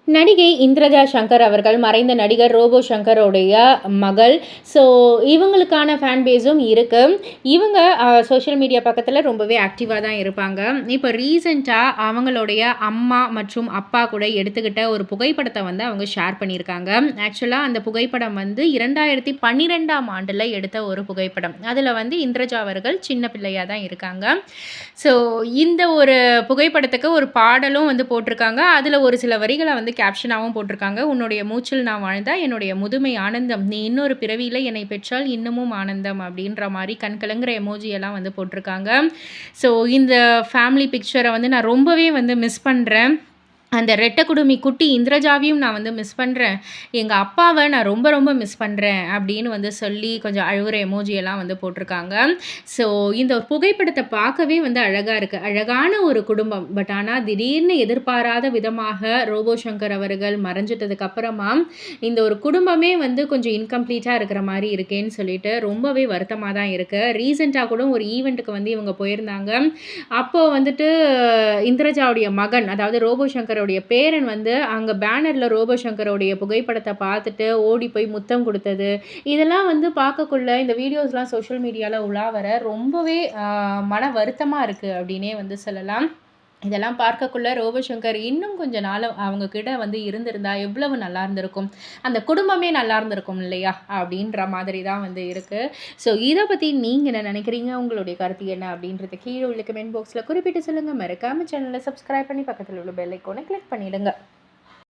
நடிகை இந்திரஜா சங்கர் அவர்கள் மறைந்த நடிகர் ரோபோ சங்கரோடைய மகள். ஸோ இவங்களுக்கான ஃபேன் பேஸும் இருக்குது. இவங்க சோஷியல் மீடியா பக்கத்தில் ரொம்பவே ஆக்டிவாக தான் இருப்பாங்க. இப்போ ரீசெண்டாக அவங்களுடைய அம்மா மற்றும் அப்பா கூட எடுத்துக்கிட்ட ஒரு புகைப்படத்தை வந்து அவங்க ஷேர் பண்ணியிருக்காங்க. ஆக்சுவலாக அந்த புகைப்படம் வந்து 2012ஆம் ஆண்டில் எடுத்த ஒரு புகைப்படம். அதில் வந்து இந்திரஜா அவர்கள் சின்ன பிள்ளையாக தான் இருக்காங்க. ஸோ இந்த ஒரு புகைப்படத்துக்கு ஒரு பாடலும் வந்து போட்டிருக்காங்க. அதில் ஒரு சில வரிகளை வந்து கேப்ஷனாகவும் போட்டிருக்காங்க. "உன்னுடைய மூச்சில் நான் வாழ்ந்தா என்னுடைய முதுமை ஆனந்தம். நீ இன்னொரு பிறவியில என்னை பெற்றால் இன்னமும் ஆனந்தம்." அப்படின்ற மாரி கண் கலங்குற எமோஜி எல்லாம் வந்து போட்டிருக்காங்க. ஸோ இந்த ஃபேமிலி பிக்சரை வந்து நான் ரொம்பவே வந்து மிஸ் பண்றேன். அந்த ரெட்டை குடுமி குட்டி இந்திரஜாவையும் நான் வந்து மிஸ் பண்றேன். எங்க அப்பாவ நான் ரொம்ப ரொம்ப மிஸ் பண்றேன் அப்படின்னு வந்து சொல்லி கொஞ்சம் அழுவுற எமோஜி எல்லாம் வந்து போட்டிருக்காங்க. ஸோ இந்த ஒரு புகைப்படத்த பார்க்கவே வந்து அழகா இருக்கு. அழகான ஒரு குடும்பம். பட் ஆனா திடீர்னு எதிர்பாராத விதமாக ரோபோ சங்கர் அவர்கள் மறைஞ்சிட்டதுக்கு அப்புறமா, இந்த ஒரு குடும்பமே வந்து கொஞ்சம் இன்கம்ப்ளீட்டா இருக்கிற மாரி இருக்கேன்னு சொல்லிட்டு ரொம்பவே வருத்தமா தான் இருக்கு. ரீசென்ட்டா கூட ஒரு ஈவென்ட்க்கு வந்து இவங்க போயிருந்தாங்க. அப்போ வந்துட்டு இந்திரஜாவுடைய மகன், அதாவது ரோபோ சங்கரோடைய பேரன் வந்து அங்க பேனர்ல ரோபோ சங்கரோடைய புகைப்படத்த பார்த்துட்டு ஓடி போய் முத்தம் குடுத்தது. இதெல்லாம் வந்து பார்க்கக்குள்ள இந்த வீடியோஸ்லாம் சோஷியல் மீடியால உலா வர ரொம்பவே மன வருத்தமா இருக்கு அப்டின்னே வந்து சொல்லலாம். இதெல்லாம் பார்க்கக்குள்ள ரோபோ சங்கர் இன்னும் கொஞ்ச நாள் அவங்க கிட்ட வந்து இருந்திருந்தா எவ்வளவு நல்லா இருந்திருக்கும். அந்த குடும்பமே நல்லா இருந்திருக்கும் இல்லையா? அப்படின்ற மாதிரி தான் வந்து இருக்கு. ஸோ இத பத்தி நீங்க என்ன நினைக்கிறீங்க? உங்களுடைய கருத்து என்ன? அப்படின்றத கீழ உள்ள கமெண்ட் பாக்ஸ்ல குறிப்பிட்டு சொல்லுங்க. மறக்காம சேனல சப்ஸ்கிரைப் பண்ணி பக்கத்துல உள்ள பெல் ஐகான கிளிக் பண்ணிடுங்க.